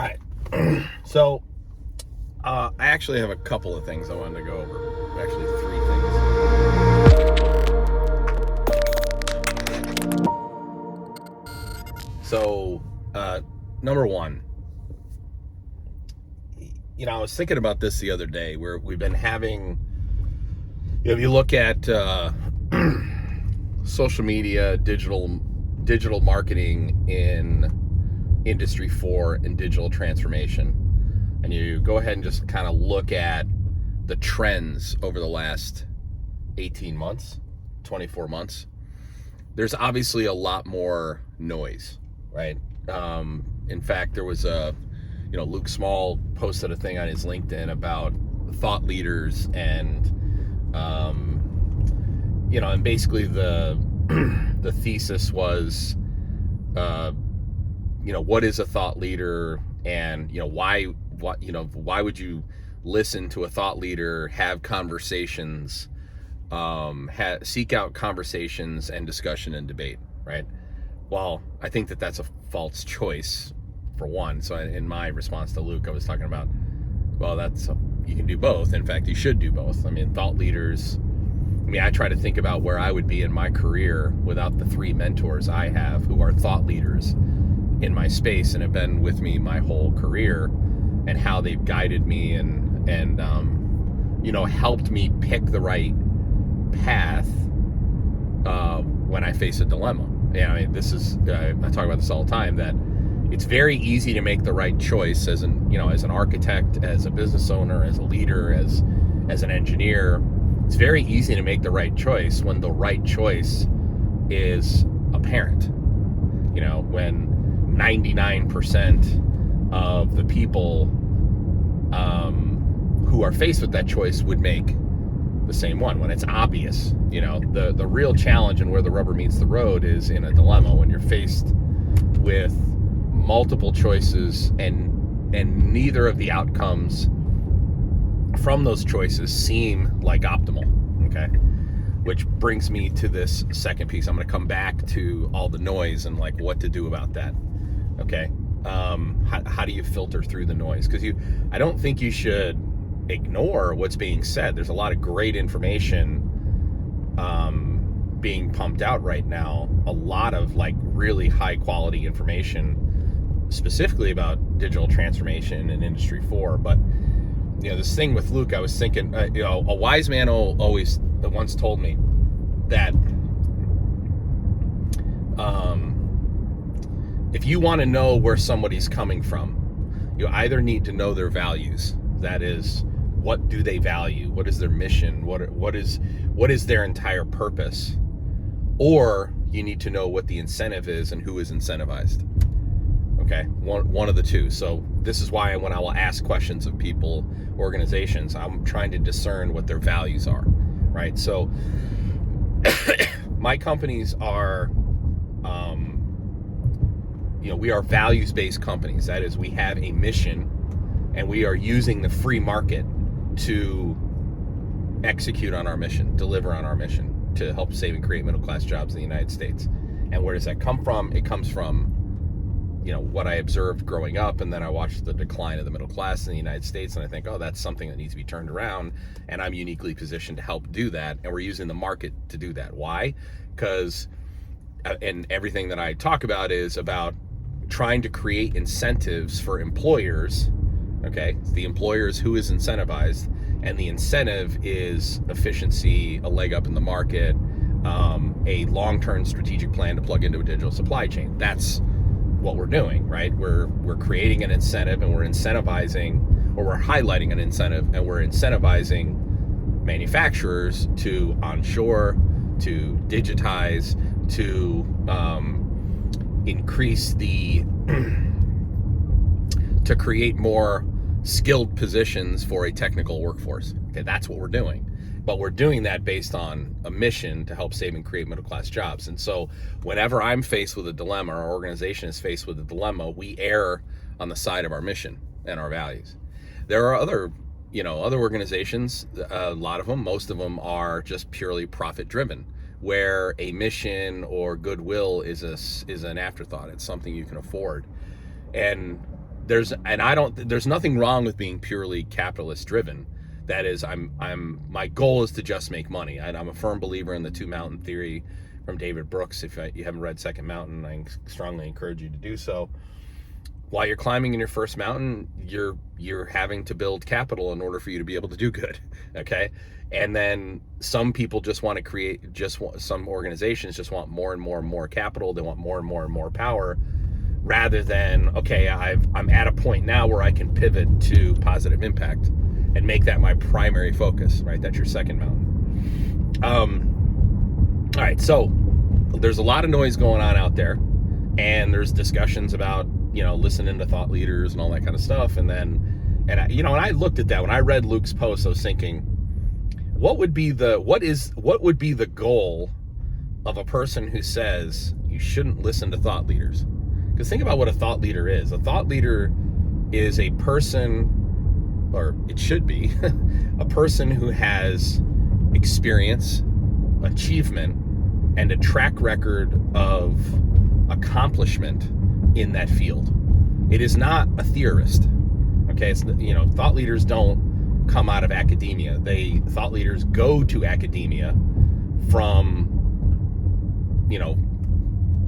right. So, I actually have a couple of things I wanted to go over. Actually, three things. So, number one, I was thinking about this the other day where we've been having, if you look at social media, digital marketing in Industry 4 and digital transformation, and you go ahead and just kind of look at the trends over the last 18 months, 24 months, there's obviously a lot more noise, right? In fact, there was Luke Small posted a thing on his LinkedIn about thought leaders and, and basically the thesis was, what is a thought leader, and why would you listen to a thought leader, have conversations, seek out conversations and discussion and debate, right? Well, I think that that's a false choice, for one. So in my response to Luke, I was talking about, well, you can do both. In fact, you should do both. I mean, thought leaders, I try to think about where I would be in my career without the three mentors I have who are thought leaders in my space and have been with me my whole career, and how they've guided me and helped me pick the right path when I face a dilemma. I talk about this all the time, that it's very easy to make the right choice as an architect, as a business owner, as a leader, as an engineer. It's very easy to make the right choice when the right choice is apparent. When 99% of the people who are faced with that choice would make the same one, when it's obvious. The real challenge and where the rubber meets the road is in a dilemma, when you're faced with multiple choices and neither of the outcomes from those choices seem like optimal. Okay, which brings me to this second piece. I'm going to come back to all the noise and what to do about that. Okay, how do you filter through the noise? Because I don't think you should ignore what's being said. There's a lot of great information being pumped out right now. A lot of really high quality information, specifically about digital transformation in Industry 4. But this thing with Luke, I was thinking, a wise man always once told me that if you want to know where somebody's coming from, you either need to know their values. That is, what do they value? What is their mission? What is their entire purpose? Or you need to know what the incentive is and who is incentivized. Okay, one of the two. So this is why when I will ask questions of people, organizations, I'm trying to discern what their values are, right? So my companies are, we are values-based companies. That is, we have a mission, and we are using the free market to execute on our mission, deliver on our mission, to help save and create middle-class jobs in the United States. And where does that come from? It comes from what I observed growing up, and then I watched the decline of the middle class in the United States, and I think, that's something that needs to be turned around, and I'm uniquely positioned to help do that, and we're using the market to do that. Why? Because, and everything that I talk about is about trying to create incentives for employers. Okay, the employers who is incentivized, and the incentive is efficiency, a leg up in the market, a long-term strategic plan to plug into a digital supply chain. That's what we're doing, right? We're creating an incentive, and we're incentivizing, or we're highlighting an incentive, and we're incentivizing manufacturers to onshore, to digitize, to increase to create more skilled positions for a technical workforce. Okay, that's what we're doing. But we're doing that based on a mission to help save and create middle-class jobs. And so whenever I'm faced with a dilemma, or our organization is faced with a dilemma, we err on the side of our mission and our values. There are other organizations, a lot of them, most of them are just purely profit-driven, where a mission or goodwill is an afterthought. It's something you can afford. And there's nothing wrong with being purely capitalist driven. That is, my goal is to just make money. And I'm a firm believer in the two mountain theory from David Brooks. If you haven't read Second Mountain, I strongly encourage you to do so. While you're climbing in your first mountain, you're having to build capital in order for you to be able to do good. Okay. And then some people just want to some organizations just want more and more and more capital. They want more and more and more power, rather than, okay, I'm at a point now where I can pivot to positive impact and make that my primary focus, right? That's your second mountain. All right, so there's a lot of noise going on out there, and there's discussions about, listening to thought leaders and all that kind of stuff. And I looked at that when I read Luke's post. I was thinking, what would be the goal of a person who says you shouldn't listen to thought leaders? Because think about what a thought leader is. A thought leader is a person, or it should be, a person who has experience, achievement, and a track record of accomplishment in that field. It is not a theorist. Okay, it's, thought leaders don't come out of academia. Thought leaders go to academia from,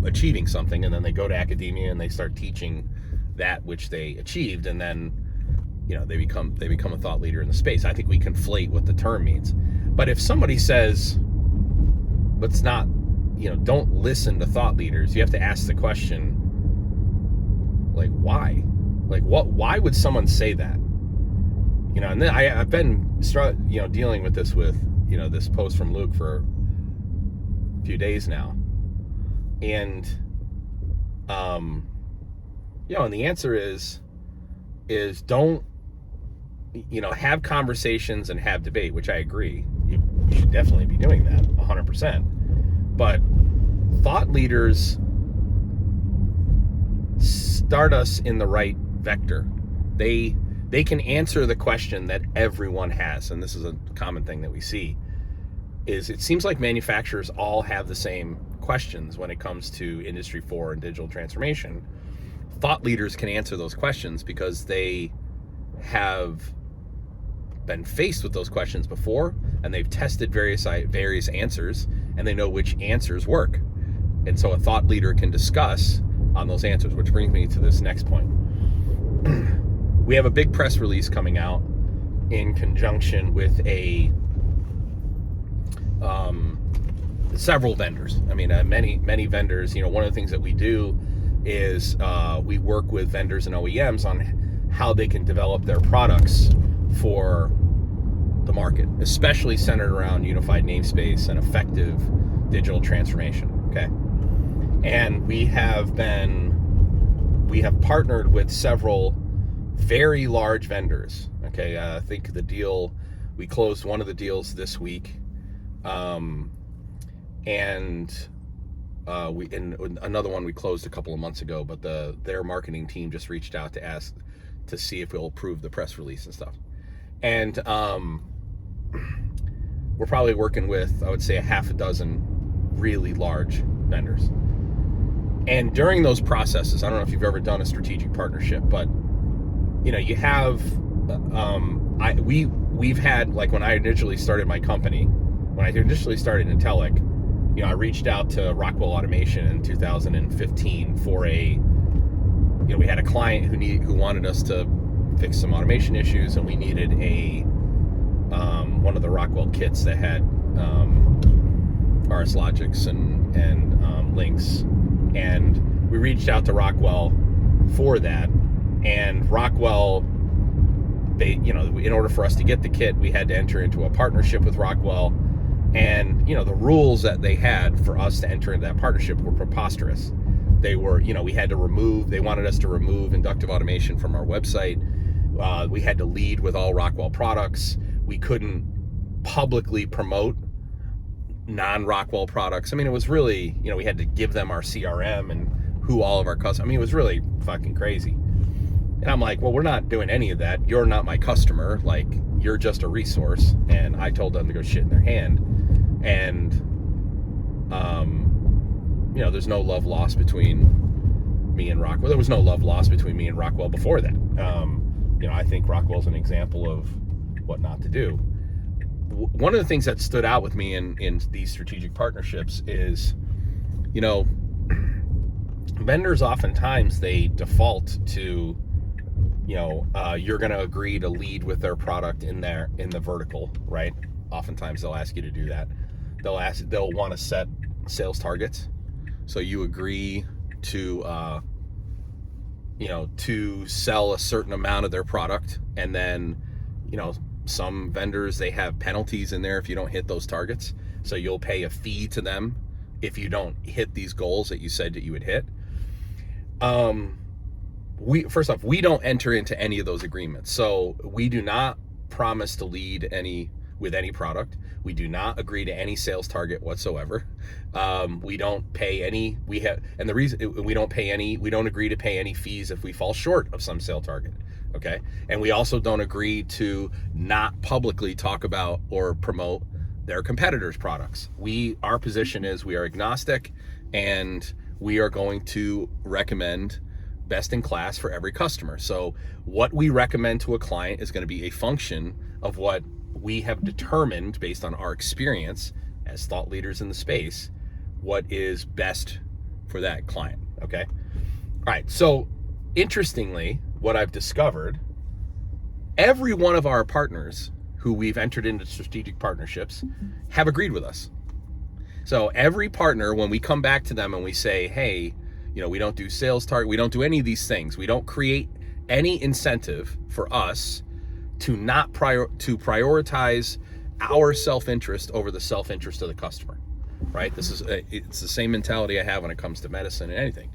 achieving something, and then they go to academia and they start teaching that which they achieved, and then they become a thought leader in the space. I think we conflate what the term means. But if somebody says, let's not, don't listen to thought leaders, you have to ask the question, like, why? Like, why would someone say that? And then I've been dealing with this this post from Luke for a few days now. And and the answer is don't have conversations and have debate, which I agree. You should definitely be doing that 100%. But thought leaders start us in the right vector. They can answer the question that everyone has, and this is a common thing that we see, is it seems like manufacturers all have the same questions when it comes to Industry 4 and digital transformation. Thought leaders can answer those questions because they have been faced with those questions before, and they've tested various answers, and they know which answers work. And so a thought leader can discuss on those answers, which brings me to this next point. We have a big press release coming out in conjunction with several vendors. I mean, many vendors. One of the things that we do is we work with vendors and OEMs on how they can develop their products for the market, especially centered around unified namespace and effective digital transformation. Okay, and we have partnered with several very large vendors. Okay, I think we closed one of the deals this week. And another one we closed a couple of months ago, but their marketing team just reached out to ask to see if we'll approve the press release and stuff. And we're probably working with, I would say, a half a dozen really large vendors. And during those processes, I don't know if you've ever done a strategic partnership, but you have we've had, like, when I initially started my company, when I initially started Intellec, I reached out to Rockwell Automation in 2015 for we had a client who wanted us to fix some automation issues, and we needed one of the Rockwell kits that had RS Logics and links, and we reached out to Rockwell for that. And Rockwell, in order for us to get the kit, we had to enter into a partnership with Rockwell. And, the rules that they had for us to enter into that partnership were preposterous. They were, they wanted us to remove inductive automation from our website. We had to lead with all Rockwell products. We couldn't publicly promote non-Rockwell products. I mean, it was really, we had to give them our CRM and who all of our customers. I mean, it was really fucking crazy. And I'm like, well, we're not doing any of that. You're not my customer. Like, you're just a resource. And I told them to go shit in their hand. And, there's no love lost between me and Rockwell. There was no love lost between me and Rockwell before that. I think Rockwell's an example of what not to do. One of the things that stood out with me in these strategic partnerships is, vendors oftentimes they default to, you're going to agree to lead with their product in the vertical, right? Oftentimes they'll ask you to do that. They'll want to set sales targets, so you agree to to sell a certain amount of their product, and then some vendors, they have penalties in there if you don't hit those targets, so you'll pay a fee to them if you don't hit these goals that you said that you would hit. First off, we don't enter into any of those agreements, so we do not promise to lead with any product. We do not agree to any sales target whatsoever. We don't pay any. We don't agree to pay any fees if we fall short of some sale target. Okay, and we also don't agree to not publicly talk about or promote their competitors' products. Our position is we are agnostic, and we are going to recommend best in class for every customer. So what we recommend to a client is going to be a function of what we have determined based on our experience as thought leaders in the space, what is best for that client. Okay. All right. So interestingly, what I've discovered, every one of our partners who we've entered into strategic partnerships have agreed with us. So every partner, when we come back to them and we say, hey, we don't do sales target, we don't do any of these things, we don't create any incentive for us to not prioritize our self-interest over the self-interest of the customer, right? It's the same mentality I have when it comes to medicine and anything.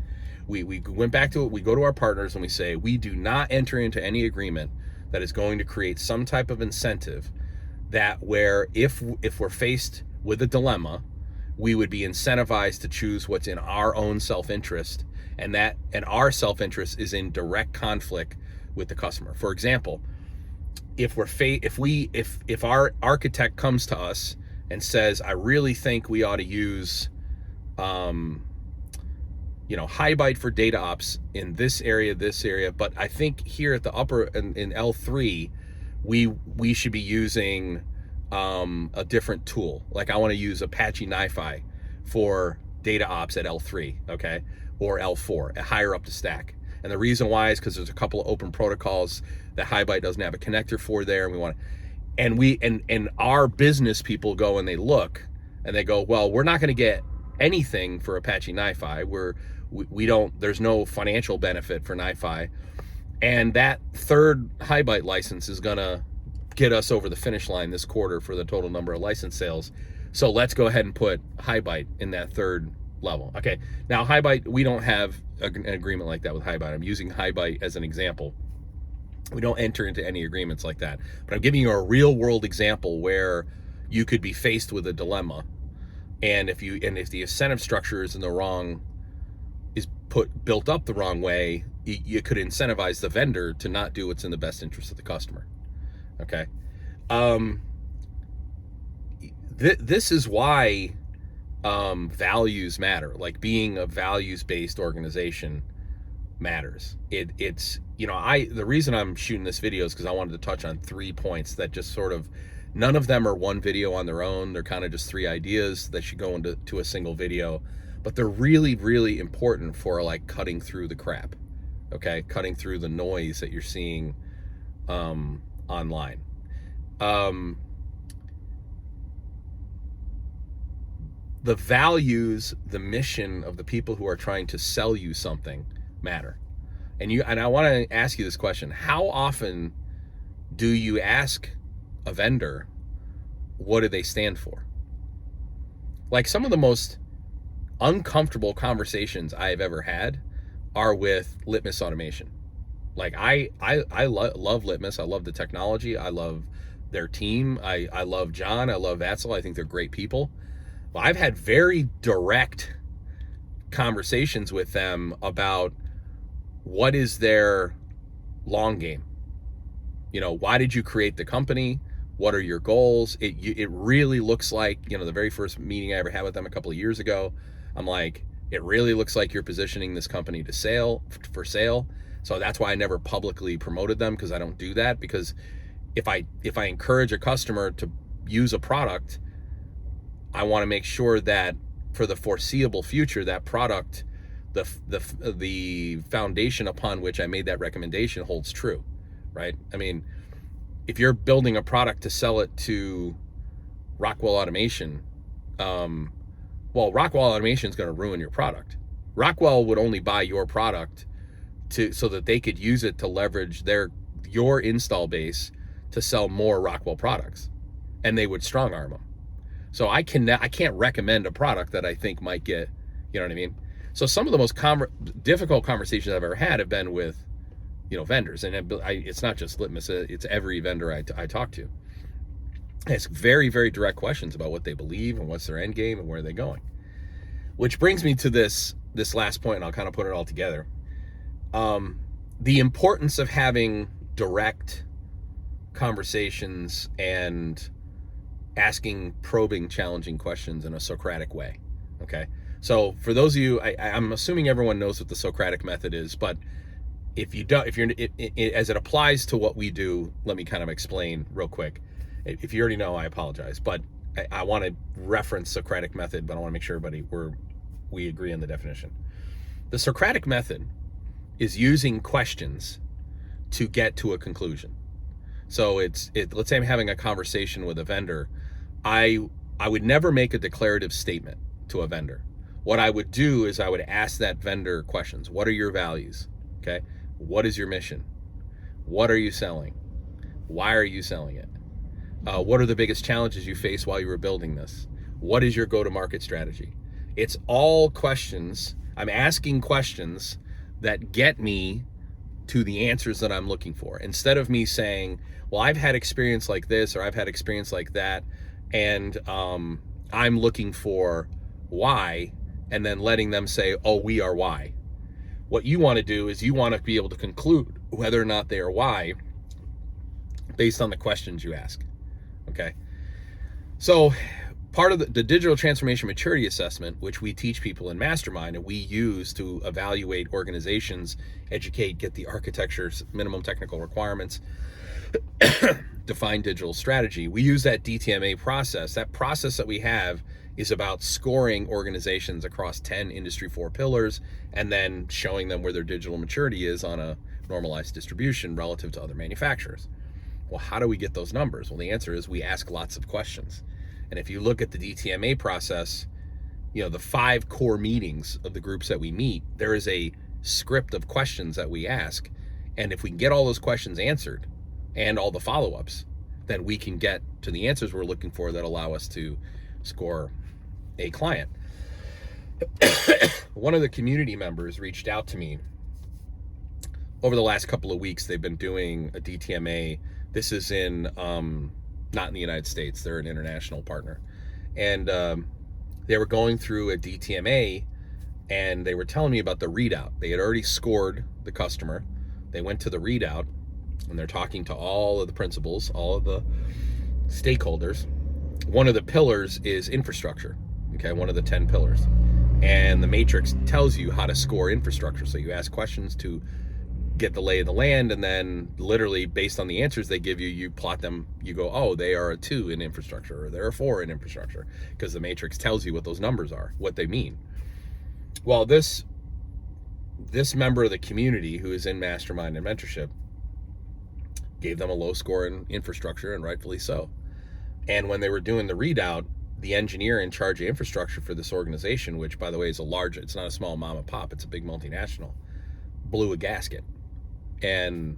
We went back to it. We go to our partners and we say, we do not enter into any agreement that is going to create some type of incentive that where if we're faced with a dilemma, we would be incentivized to choose what's in our own self-interest, and our self-interest is in direct conflict with the customer. For example, if our architect comes to us and says, I really think we ought to use HiByte for data ops in this area, but I think here at the upper in L3 we should be using a different tool. Like I want to use Apache NiFi for data ops at L3, okay, or L4, higher up the stack. And the reason why is because there's a couple of open protocols that HiByte doesn't have a connector for there, and our business people go and they look and they go, well, we're not going to get anything for Apache NiFi. There's no financial benefit for NiFi, and that third HiByte license is gonna get us over the finish line this quarter for the total number of license sales. So let's go ahead and put HiByte in that third level. Okay, now HiByte, we don't have an agreement like that with HiByte. I'm using HiByte as an example. We don't enter into any agreements like that, but I'm giving you a real world example where you could be faced with a dilemma, and if the incentive structure is built up the wrong way, you could incentivize the vendor to not do what's in the best interest of the customer. Okay. This is why values matter. Like being a values-based organization matters. The reason I'm shooting this video is because I wanted to touch on 3 points that just sort of, none of them are one video on their own. They're kind of just 3 ideas that should go into a single video, but they're really, really important for like cutting through the crap. Okay, cutting through the noise that you're seeing online. The values, the mission of the people who are trying to sell you something matter. And I want to ask you this question: how often do you ask a vendor, what do they stand for? Like some of the most uncomfortable conversations I have ever had are with Litmus Automation. Like I love Litmus. I love the technology. I love their team. I love John. I love Vatzel. I think they're great people. But I've had very direct conversations with them about what is their long game. Why did you create the company? What are your goals? It really looks like, the very first meeting I ever had with them a couple of years ago, I'm like, It really looks like you're positioning this company for sale. So that's why I never publicly promoted them, because I don't do that. Because if I encourage a customer to use a product, I want to make sure that for the foreseeable future, that product, the foundation upon which I made that recommendation holds true, right? I mean, if you're building a product to sell it to Rockwell Automation, well, Rockwell Automation is going to ruin your product. Rockwell would only buy your product so that they could use it to leverage your install base to sell more Rockwell products, and they would strong arm them. So I can't recommend a product that I think might get, you know what I mean? So some of the most difficult conversations I've ever had have been with, vendors, and it's not just Litmus, it's every vendor I talk to. It's very, very direct questions about what they believe and what's their end game and where are they going. Which brings me to this last point, and I'll kind of put it all together. The importance of having direct conversations and asking probing, challenging questions in a Socratic way. Okay, so for those of you, I'm assuming everyone knows what the Socratic method is, but if you don't, as it applies to what we do, let me kind of explain real quick. If you already know, I apologize, but I want to reference Socratic method, but I want to make sure we agree on the definition. The Socratic method is using questions to get to a conclusion. So let's say I'm having a conversation with a vendor. I would never make a declarative statement to a vendor. What I would do is I would ask that vendor questions. What are your values? Okay. What is your mission? What are you selling? Why are you selling it? What are the biggest challenges you face while you were building this? What is your go-to-market strategy? It's all questions. I'm asking questions that get me to the answers that I'm looking for. Instead of me saying, well, I've had experience like this, or I've had experience like that, and I'm looking for why, and then letting them say, oh, we are why. What you want to do is you want to be able to conclude whether or not they are why based on the questions you ask. Okay. So part of the digital transformation maturity assessment, which we teach people in Mastermind and we use to evaluate organizations, educate, get the architecture's minimum technical requirements, define digital strategy. We use that DTMA process. That process that we have is about scoring organizations across 10 Industry 4 pillars and then showing them where their digital maturity is on a normalized distribution relative to other manufacturers. Well, how do we get those numbers? Well, the answer is we ask lots of questions. And if you look at the DTMA process, the 5 core meetings of the groups that we meet, there is a script of questions that we ask. And if we can get all those questions answered and all the follow-ups, then we can get to the answers we're looking for that allow us to score a client. One of the community members reached out to me over the last couple of weeks. They've been doing a DTMA. This is in, not in the United States, they're an international partner. And they were going through a DTMA and they were telling me about the readout. They had already scored the customer. They went to the readout and they're talking to all of the principals, all of the stakeholders. One of the pillars is infrastructure, okay, one of the 10 pillars. And the matrix tells you how to score infrastructure. So you ask questions to get the lay of the land, and then literally based on the answers they give you, you plot them. You go, oh, they are a 2 in infrastructure, or they're a 4 in infrastructure, because the matrix tells you what those numbers are, what they mean. Well, this member of the community who is in Mastermind and Mentorship gave them a low score in infrastructure, and rightfully so. And when they were doing the readout, the engineer in charge of infrastructure for this organization, which by the way is it's not a small mom and pop, it's a big multinational, blew a gasket and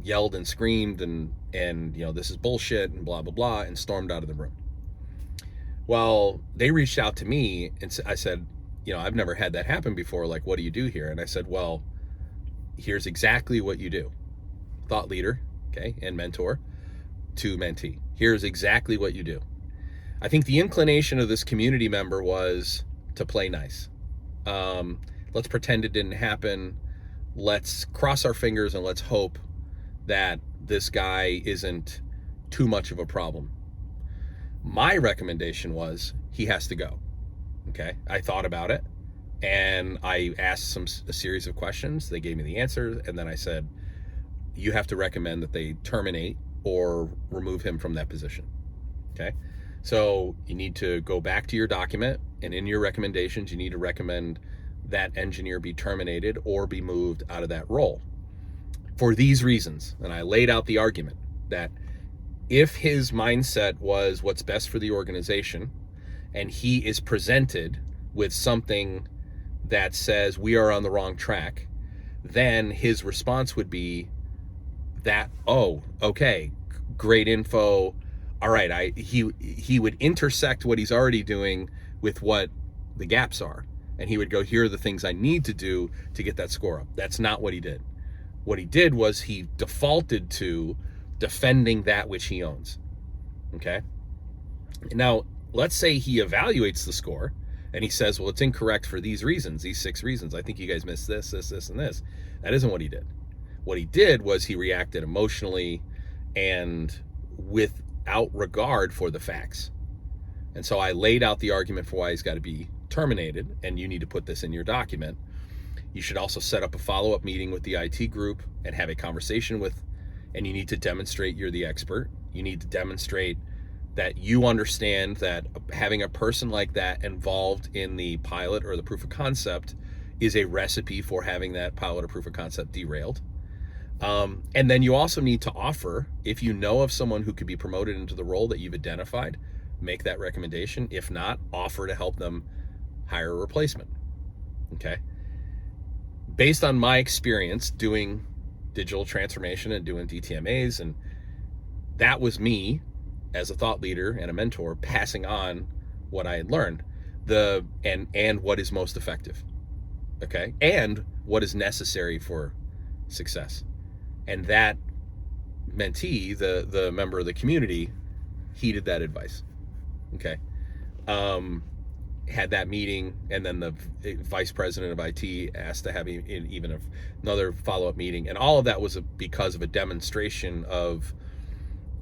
yelled and screamed and this is bullshit and blah blah blah, and stormed out of the room. Well, they reached out to me and I said, I've never had that happen before, like, what do you do here? And I said, well, here's exactly what you do. Thought leader, okay, and mentor to mentee. Here's exactly what you do. I think the inclination of this community member was to play nice. Let's pretend it didn't happen. Let's cross our fingers and let's hope that this guy isn't too much of a problem. My recommendation was he has to go. Okay, I thought about it, and I asked a series of questions. They gave me the answers, and then I said, you have to recommend that they terminate or remove him from that position. Okay, so you need to go back to your document, and in your recommendations, you need to recommend that engineer be terminated or be moved out of that role for these reasons. And I laid out the argument that if his mindset was what's best for the organization, and he is presented with something that says we are on the wrong track, then his response would be that, oh, okay, great info. All right, he would intersect what he's already doing with what the gaps are. And he would go, here are the things I need to do to get that score up. That's not what he did. What he did was he defaulted to defending that which he owns. Okay? Now, let's say he evaluates the score and he says, well, it's incorrect for these reasons, these 6 reasons. I think you guys missed this, and this. That isn't what he did. What he did was he reacted emotionally and without regard for the facts. And so I laid out the argument for why he's got to be terminated, and you need to put this in your document. You should also set up a follow-up meeting with the IT group and have a conversation with, and you need to demonstrate you're the expert. You need to demonstrate that you understand that having a person like that involved in the pilot or the proof of concept is a recipe for having that pilot or proof of concept derailed. And then you also need to offer, if you know of someone who could be promoted into the role that you've identified, make that recommendation. If not, offer to help them hire a replacement. Okay. Based on my experience doing digital transformation and doing DTMAs, and that was me as a thought leader and a mentor passing on what I had learned, and what is most effective. Okay. And what is necessary for success. And that mentee, the member of the community, heeded that advice. Okay. Had that meeting, and then the vice president of IT asked to have even another follow-up meeting, and all of that was because of a demonstration of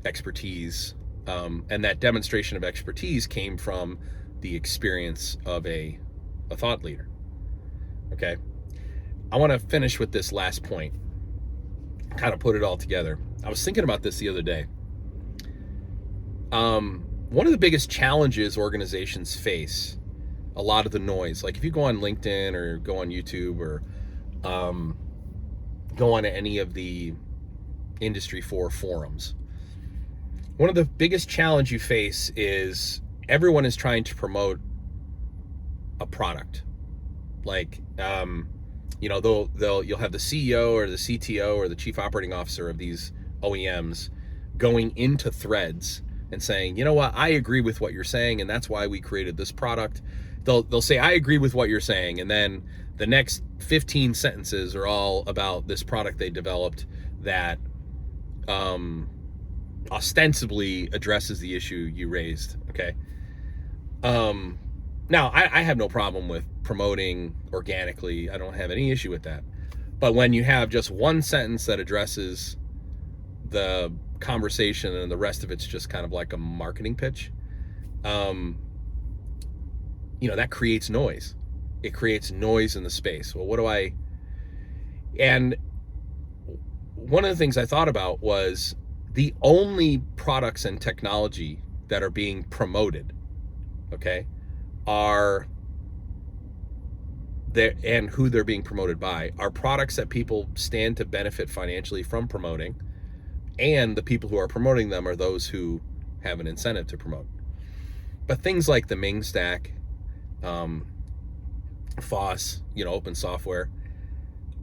expertise, and that demonstration of expertise came from the experience of a thought leader. Okay, I want to finish with this last point, kind of put it all together. I was thinking about this the other day. One of the biggest challenges organizations face, a lot of the noise, like if you go on LinkedIn or go on YouTube or go on any of the Industry 4 forums, one of the biggest challenge you face is everyone is trying to promote a product. Like, you'll have the CEO or the CTO or the chief operating officer of these OEMs going into threads and saying, you know what, I agree with what you're saying, and that's why we created this product. They'll say, I agree with what you're saying, and then the next 15 sentences are all about this product they developed that ostensibly addresses the issue you raised. Okay. Now, I have no problem with promoting organically. I don't have any issue with that. But when you have just one sentence that addresses the conversation and the rest of it's just kind of like a marketing pitch, that creates noise. It creates noise in the space. Well, and one of the things I thought about was the only products and technology that are being promoted, okay, are there, and who they're being promoted by, are products that people stand to benefit financially from promoting, and the people who are promoting them are those who have an incentive to promote. But things like the Ming stack, FOSS, open software,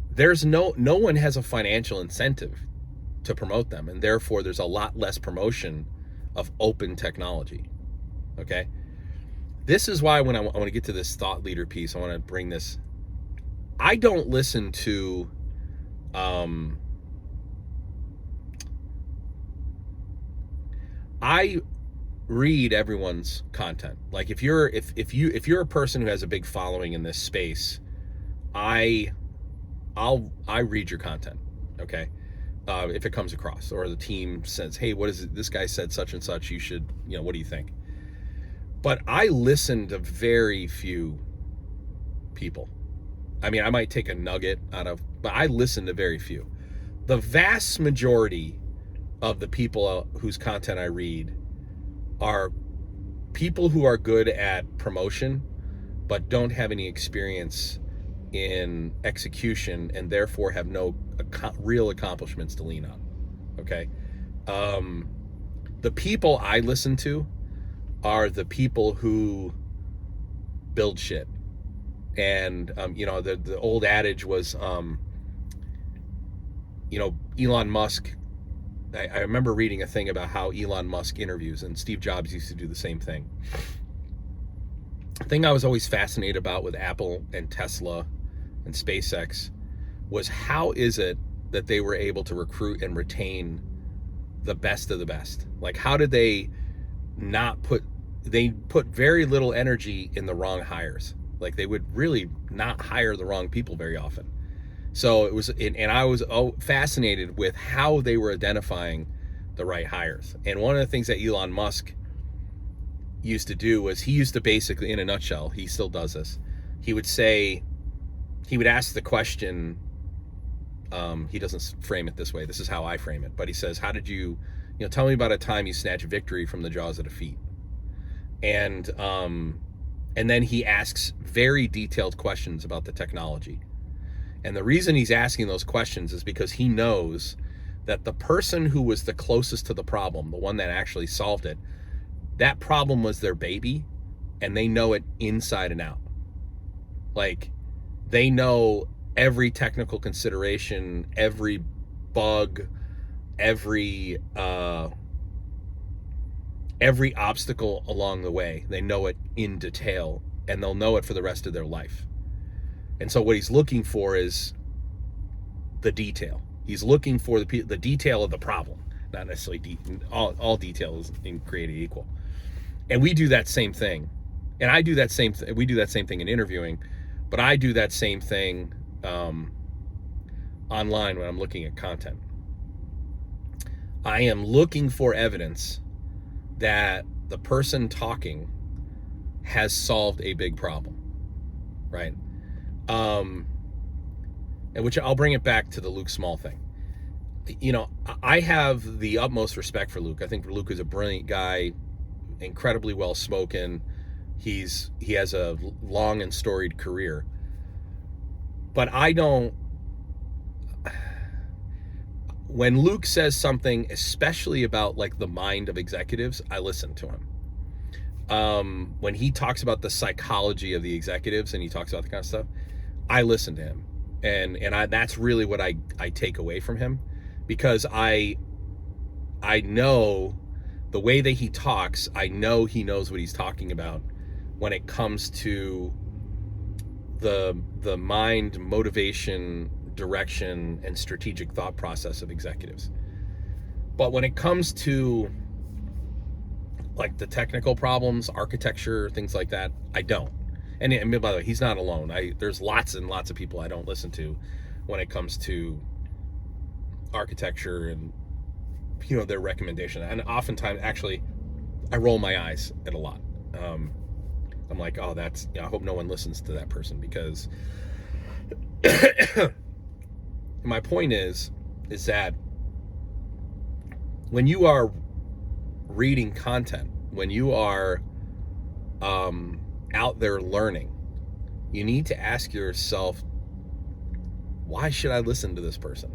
there's no one has a financial incentive to promote them, and therefore there's a lot less promotion of open technology. Okay, this is why when I want to get to this thought leader piece, I want to bring this. I don't listen to I read everyone's content. Like if you're a person who has a big following in this space, I read your content. Okay. If it comes across, or the team says, hey, what is it? This guy said such and such, you should, what do you think? But I listen to very few people. I mean, I might take a nugget out of, but I listen to very few. The vast majority of the people whose content I read are people who are good at promotion, but don't have any experience in execution and therefore have no real accomplishments to lean on. Okay. The people I listen to are the people who build shit. And, the old adage was, Elon Musk, I remember reading a thing about how Elon Musk interviews, and Steve Jobs used to do the same thing. The thing I was always fascinated about with Apple and Tesla and SpaceX was, how is it that they were able to recruit and retain the best of the best? Like, how did they put very little energy in the wrong hires? Like, they would really not hire the wrong people very often. So it was, and I was fascinated with how they were identifying the right hires. And one of the things that Elon Musk used to do was, he used to basically, in a nutshell, he still does this, he would ask the question, he doesn't frame it this way, this is how I frame it, but he says, how did you tell me about a time you snatched victory from the jaws of defeat. And then he asks very detailed questions about the technology. And the reason he's asking those questions is because he knows that the person who was the closest to the problem, the one that actually solved it, that problem was their baby, and they know it inside and out. Like, they know every technical consideration, every bug, every obstacle along the way. They know it in detail, and they'll know it for the rest of their life. And so what he's looking for is the detail. He's looking for the detail of the problem, not necessarily all detail is created equal. And we do that same thing. And I do that same we do that same thing in interviewing, but I do that same thing online when I'm looking at content. I am looking for evidence that the person talking has solved a big problem, right? And which, I'll bring it back to the Luke Small thing. I have the utmost respect for Luke. I think Luke is a brilliant guy, incredibly well spoken. He has a long and storied career. But when Luke says something, especially about like the mind of executives, I listen to him. When he talks about the psychology of the executives and he talks about the kind of stuff, I listen to him. And that's really what I take away from him, because I know the way that he talks, I know he knows what he's talking about when it comes to the mind, motivation, direction, and strategic thought process of executives. But when it comes to like the technical problems, architecture, things like that, I don't. And by the way, he's not alone. There's lots and lots of people I don't listen to when it comes to architecture and their recommendation. And oftentimes, actually, I roll my eyes at a lot. I'm like, oh, I hope no one listens to that person, because my point is that when you are reading content, when you are out there learning, you need to ask yourself, why should I listen to this person?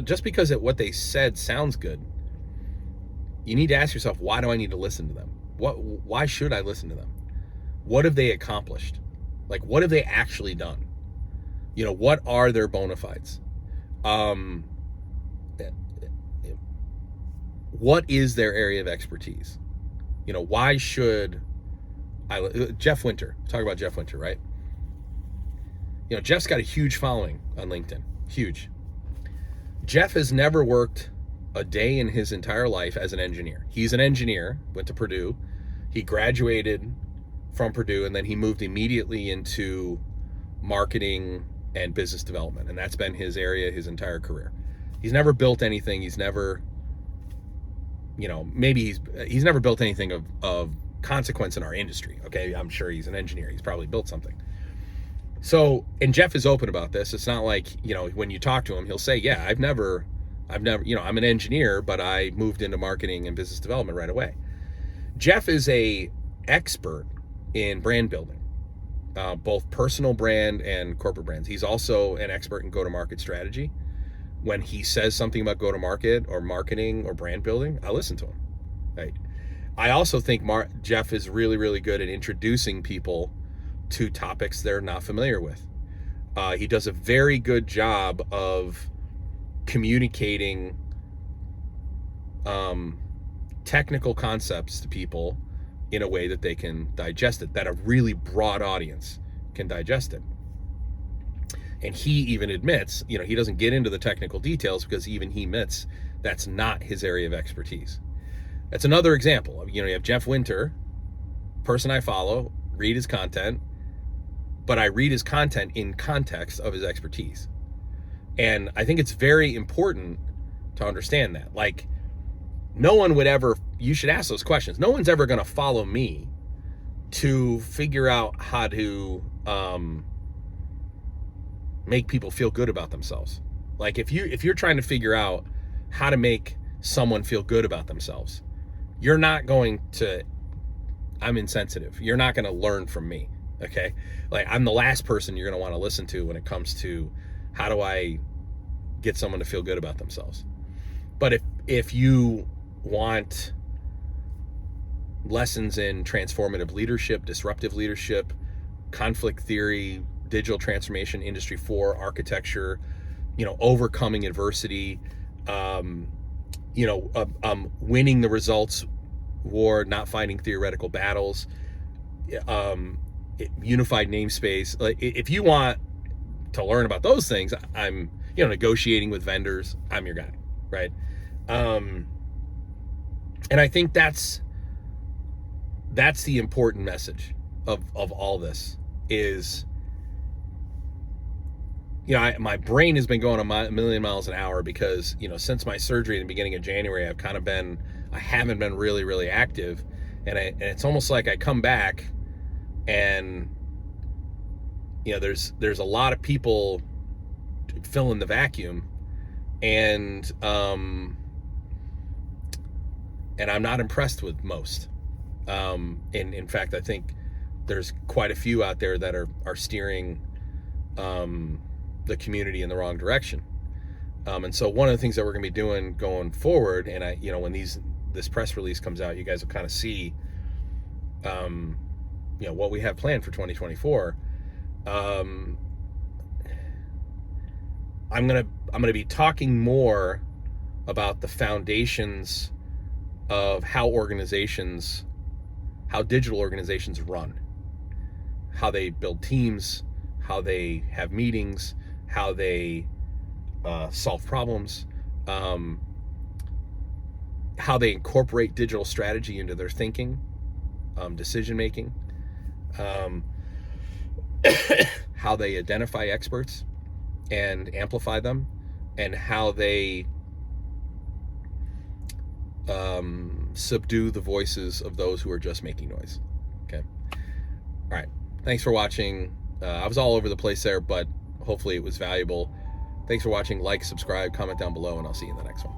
Just because what they said sounds good, you need to ask yourself, why do I need to listen to them? Why should I listen to them? What have they accomplished? Like, what have they actually done? What are their bona fides? What is their area of expertise? Why should Jeff Winter, talk about Jeff Winter, right? Jeff's got a huge following on LinkedIn, huge. Jeff has never worked a day in his entire life as an engineer. He's an engineer, went to Purdue. He graduated from Purdue, and then he moved immediately into marketing and business development. And that's been his area his entire career. He's never built anything. He's never, maybe he's never built anything of consequence in our industry. Okay, I'm sure he's an engineer. He's probably built something. So, and Jeff is open about this. It's not like, when you talk to him, he'll say, yeah, I've never, I'm an engineer, but I moved into marketing and business development right away. Jeff is a expert in brand building, both personal brand and corporate brands. He's also an expert in go-to-market strategy. When he says something about go-to-market or marketing or brand building, I listen to him. Right? I also think Jeff is really, really good at introducing people to topics they're not familiar with. He does a very good job of communicating technical concepts to people in a way that they can digest it, that a really broad audience can digest it. And he even admits, he doesn't get into the technical details because even he admits that's not his area of expertise. That's another example. You have Jeff Winter, person I follow, read his content, but I read his content in context of his expertise. And I think it's very important to understand that. Like, no one would ever, you should ask those questions. No one's ever going to follow me to figure out how to make people feel good about themselves. Like, if you're trying to figure out how to make someone feel good about themselves, you're not going to, I'm insensitive. You're not going to learn from me. Okay. Like, I'm the last person you're going to want to listen to when it comes to how do I get someone to feel good about themselves. But if you want lessons in transformative leadership, disruptive leadership, conflict theory, digital transformation, Industry 4, architecture, overcoming adversity, winning the results war, not fighting theoretical battles, unified namespace. Like, if you want to learn about those things, I'm, negotiating with vendors, I'm your guy, right? And I think that's the important message of all this is, my brain has been going a million miles an hour because, since my surgery in the beginning of January, I haven't been really, really active. And it's almost like I come back and, there's a lot of people filling the vacuum, and I'm not impressed with most. In fact, I think there's quite a few out there that are steering the community in the wrong direction. And so one of the things that we're going to be doing going forward, and when this press release comes out, you guys will kind of see, what we have planned for 2024. I'm gonna be talking more about the foundations of how digital organizations run, how they build teams, how they have meetings, how they solve problems, how they incorporate digital strategy into their thinking, decision making, how they identify experts and amplify them, and how they subdue the voices of those who are just making noise. Okay. All right. Thanks for watching. I was all over the place there, but hopefully it was valuable. Thanks for watching. Like, subscribe, comment down below, and I'll see you in the next one.